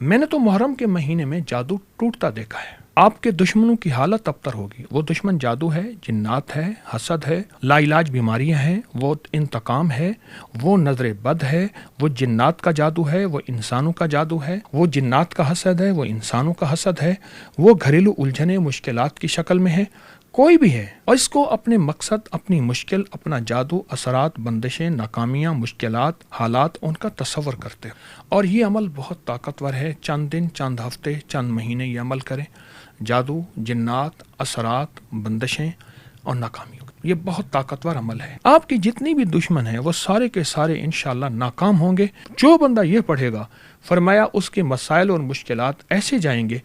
میں نے تو محرم کے مہینے میں جادو ٹوٹتا دیکھا ہے. آپ کے دشمنوں کی حالت ابتر ہوگی. وہ دشمن جادو ہے، جنات ہے، حسد ہے، لا علاج بیماریاں ہیں، وہ انتقام ہے، وہ نظر بد ہے، وہ جنات کا جادو ہے، وہ انسانوں کا جادو ہے، وہ جنات کا حسد ہے، وہ انسانوں کا حسد ہے، وہ گھریلو الجھنیں مشکلات کی شکل میں ہے. کوئی بھی ہے اور اس کو اپنے مقصد، اپنی مشکل، اپنا جادو، اثرات، بندشیں، ناکامیاں، مشکلات، حالات ان کا تصور کرتے ہیں. اور یہ عمل بہت طاقتور ہے. چند دن، چند ہفتے، چند مہینے یہ عمل کریں. جادو، جنات، اثرات، بندشیں اور ناکامیوں، یہ بہت طاقتور عمل ہے. آپ کی جتنی بھی دشمن ہیں وہ سارے کے سارے انشاءاللہ ناکام ہوں گے. جو بندہ یہ پڑھے گا، فرمایا اس کے مسائل اور مشکلات ایسے جائیں گے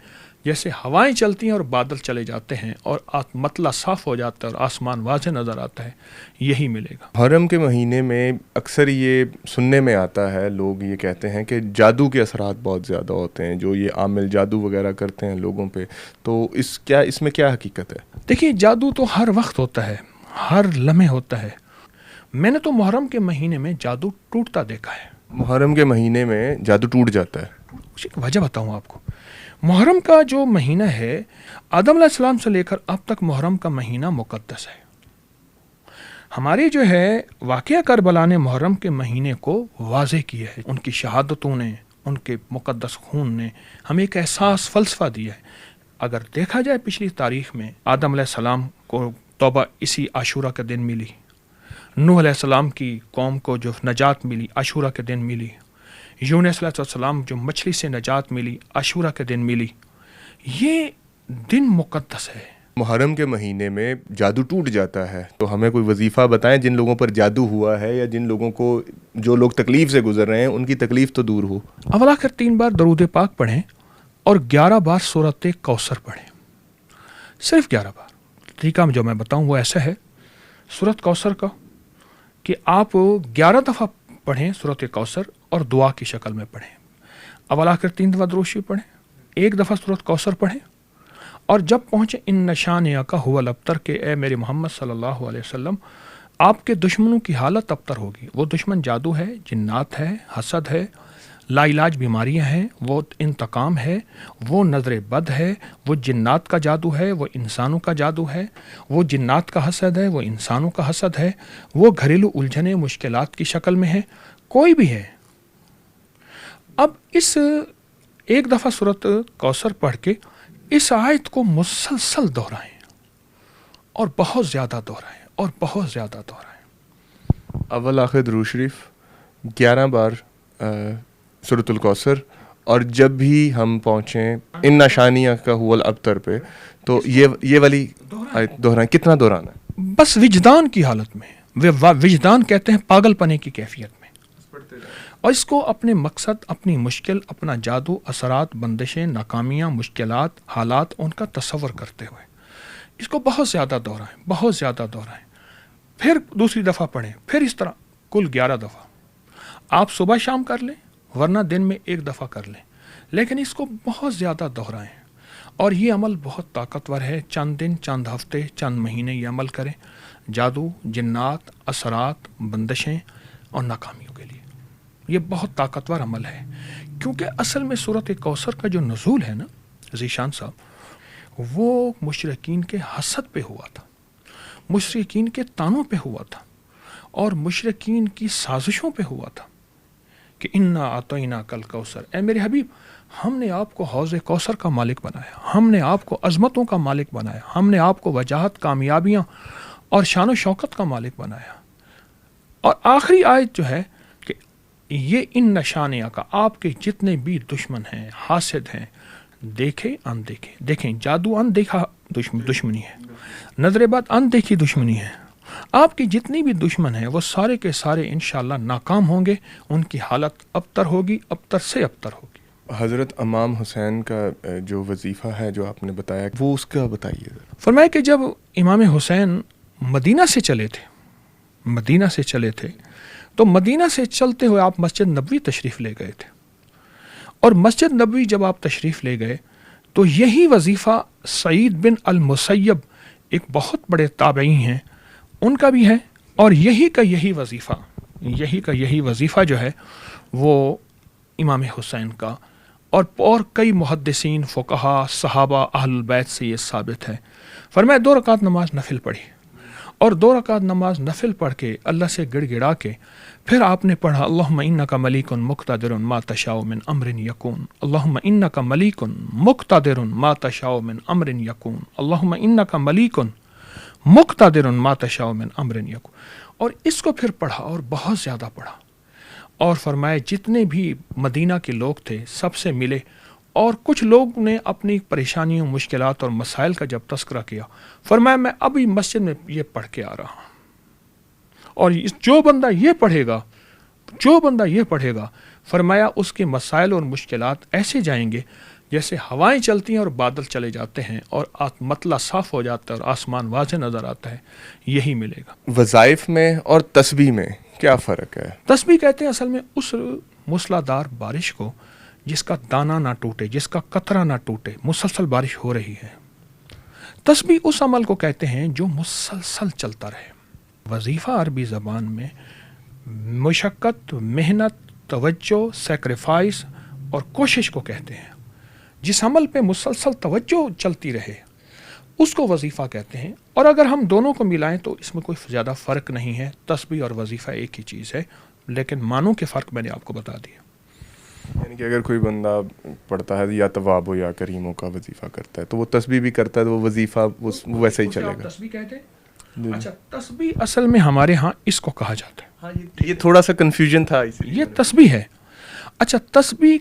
جیسے ہوائیں چلتی ہیں اور بادل چلے جاتے ہیں اور مطلع صاف ہو جاتا ہے اور آسمان واضح نظر آتا ہے. یہی ملے گا. محرم کے مہینے میں اکثر یہ سننے میں آتا ہے، لوگ یہ کہتے ہیں کہ جادو کے اثرات بہت زیادہ ہوتے ہیں، جو یہ عامل جادو وغیرہ کرتے ہیں لوگوں پہ. تو اس میں کیا حقیقت ہے؟ دیکھیے، جادو تو ہر وقت ہوتا ہے، ہر لمحے ہوتا ہے. میں نے تو محرم کے مہینے میں جادو ٹوٹتا دیکھا ہے. محرم کے مہینے میں جادو ٹوٹ جاتا ہے؟ ایک وجہ بتاؤں آپ کو. محرم کا جو مہینہ ہے، آدم علیہ السلام سے لے کر اب تک محرم کا مہینہ مقدس ہے. ہماری جو ہے واقعہ کربلا نے محرم کے مہینے کو واضح کیا ہے. ان کی شہادتوں نے، ان کے مقدس خون نے ہمیں ایک احساس، فلسفہ دیا ہے. اگر دیکھا جائے پچھلی تاریخ میں، آدم علیہ السلام کو توبہ اسی عاشورہ کے دن ملی. نوح علیہ السلام کی قوم کو جو نجات ملی عاشورہ کے دن ملی. یونس علیہ السلام جو مچھلی سے نجات ملی عاشورہ کے دن ملی. یہ دن مقدس ہے. محرم کے مہینے میں جادو ٹوٹ جاتا ہے تو ہمیں کوئی وظیفہ بتائیں جن لوگوں پر جادو ہوا ہے، یا جن لوگوں کو، جو لوگ تکلیف سے گزر رہے ہیں، ان کی تکلیف تو دور ہو. اول آخر 3 بار درود پاک پڑھیں اور 11 بار سورۃ کوثر پڑھیں. صرف 11 بار. طریقہ جو میں بتاؤں وہ ایسا ہے سورۃ کوثر کا کہ آپ 11 دفعہ پڑھیں سورۃ کوثر اور دعا کی شکل میں پڑھیں. اول آخر 3 دفعہ درود شریف پڑھیں، 1 دفعہ سورۃ کوثر پڑھیں، اور جب پہنچے ان شانئک هو الابتر کہ اے میرے محمد صلی اللہ علیہ وسلم، آپ کے دشمنوں کی حالت ابتر ہوگی. وہ دشمن جادو ہے، جنات ہے، حسد ہے، لا علاج بیماریاں ہیں، وہ انتقام ہے، وہ نظر بد ہے، وہ جنات کا جادو ہے، وہ انسانوں کا جادو ہے، وہ جنات کا حسد ہے، وہ انسانوں کا حسد ہے، وہ گھریلو الجھنیں مشکلات کی شکل میں ہے. کوئی بھی ہے. اب اس 1 دفعہ سورۃ کوثر پڑھ کے اس آیت کو مسلسل دہرائیں اور بہت زیادہ دہرائیں اور بہت زیادہ دہرائیں. اول آخر درود شریف، 11 بار سورۃ الکوثر، اور جب بھی ہم پہنچیں ان شانئک هو الابتر پہ تو یہ والی آیت دہرائیں. کتنا دہرانا ہے؟ بس وجدان کی حالت میں. وجدان کہتے ہیں پاگل پنے کی کیفیت میں. اور اس کو اپنے مقصد، اپنی مشکل، اپنا جادو، اثرات، بندشیں، ناکامیاں، مشکلات، حالات ان کا تصور کرتے ہوئے اس کو بہت زیادہ دہرائیں، بہت زیادہ دہرائیں. پھر دوسری دفعہ پڑھیں، پھر اس طرح کل 11 دفعہ. آپ صبح شام کر لیں ورنہ دن میں 1 دفعہ کر لیں، لیکن اس کو بہت زیادہ دہرائیں. اور یہ عمل بہت طاقتور ہے. چند دن، چند ہفتے، چند مہینے یہ عمل کریں. جادو، جنات، اثرات، بندشیں اور ناکامیوں کے لیے یہ بہت طاقتور عمل ہے. کیونکہ اصل میں سورۃ کوثر کا جو نزول ہے نا ذیشان صاحب، وہ مشرکین کے حسد پہ ہوا تھا، مشرکین کے تانوں پہ ہوا تھا، اور مشرکین کی سازشوں پہ ہوا تھا کہ انا اعطیناک الکوثر، اے میرے حبیب ہم نے آپ کو حوض کوثر کا مالک بنایا، ہم نے آپ کو عظمتوں کا مالک بنایا، ہم نے آپ کو وجاہت، کامیابیاں اور شان و شوکت کا مالک بنایا. اور آخری آیت جو ہے کہ یہ ان نشانیہ کا، آپ کے جتنے بھی دشمن ہیں، حاسد ہیں، دیکھے اندیکھے، دیکھیں جادو اندیکھا دشمنی ہے، نظر بد اندیکھی دشمنی ہے. آپ کی جتنی بھی دشمن ہیں وہ سارے کے سارے انشاءاللہ ناکام ہوں گے. ان کی حالت ابتر ہوگی، ابتر سے ابتر ہوگی. حضرت امام حسین کا جو وظیفہ ہے جو آپ نے بتایا، وہ اس کا بتائیے. فرمایا کہ جب امام حسین مدینہ سے چلے تھے تو مدینہ سے چلتے ہوئے آپ مسجد نبوی تشریف لے گئے تھے. اور مسجد نبوی جب آپ تشریف لے گئے تو یہی وظیفہ سعید بن المسیب ایک بہت بڑے تابعی ہیں، ان کا بھی ہے. اور یہی کا یہی وظیفہ جو ہے وہ امام حسین کا اور کئی محدثین فقہا صحابہ اہل البیت سے یہ ثابت ہے. فرمایا 2 رکعت نماز نفل پڑھی اور 2 رکعت نماز نفل پڑھ کے اللہ سے گڑ گڑا کے پھر آپ نے پڑھا اللہم انک ملیک مقتدر ما تشاء من امر یکون، اللہم انک ملیک مقتدر ما تشاء من امر یکون، اللہم انک ملیک مقتدر ما تشاء من امر یکون. اور اس کو پھر پڑھا اور بہت زیادہ پڑھا اور فرمائے جتنے بھی مدینہ کے لوگ تھے سب سے ملے اور کچھ لوگ نے اپنی پریشانیوں مشکلات اور مسائل کا جب تذکرہ کیا فرمایا میں ابھی مسجد میں یہ پڑھ کے آ رہا ہوں. اور جو بندہ یہ پڑھے گا فرمایا اس کے مسائل اور مشکلات ایسے جائیں گے جیسے ہوائیں چلتی ہیں اور بادل چلے جاتے ہیں اور مطلع صاف ہو جاتا ہے اور آسمان واضح نظر آتا ہے. یہی ملے گا. وظائف میں اور تسبیح میں کیا فرق ہے؟ تسبیح کہتے ہیں اصل میں اس موسلا دار بارش کو جس کا دانہ نہ ٹوٹے، جس کا قطرہ نہ ٹوٹے، مسلسل بارش ہو رہی ہے. تسبیح اس عمل کو کہتے ہیں جو مسلسل چلتا رہے. وظیفہ عربی زبان میں مشقت، محنت، توجہ، سیکریفائس اور کوشش کو کہتے ہیں. جس عمل پہ مسلسل توجہ چلتی رہے اس کو وظیفہ کہتے ہیں. اور اگر ہم دونوں کو ملائیں تو اس میں کوئی زیادہ فرق نہیں ہے. تسبیح اور وظیفہ ایک ہی چیز ہے لیکن معنوں کے فرق میں نے آپ کو بتا دیا. یعنی کہ اگر کوئی بندہ پڑھتا ہے یا تواب ہو یا کریموں کا وظیفہ کرتا ہے تو وہ تسبیح بھی کرتا ہے تو وہ وظیفہ ویسے ہی چلے گا. تسبیح کہتے ہیں. اچھا تسبیح اصل میں ہمارے ہاں اس کو کہا جاتا ہے. یہ تھوڑا سا کنفیوژن تھا. یہ تسبیح ہے. اچھا تسبیح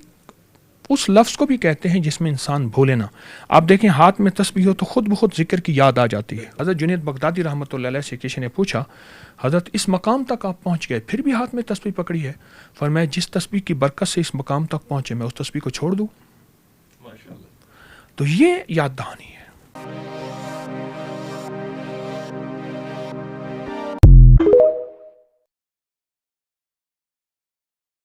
اس لفظ کو بھی کہتے ہیں جس میں انسان بھولے نہ. آپ دیکھیں ہاتھ میں تسبیح ہو تو خود بخود ذکر کی یاد آ جاتی ہے. حضرت جنید بغدادی رحمۃ اللہ علیہ سے کسی نے پوچھا حضرت اس مقام تک آپ پہنچ گئے پھر بھی ہاتھ میں تسبیح پکڑی ہے. فرمایا جس تسبیح کی برکت سے اس مقام تک پہنچے میں اس تسبیح کو چھوڑ دوں؟ تو یہ یاد دہانی ہے.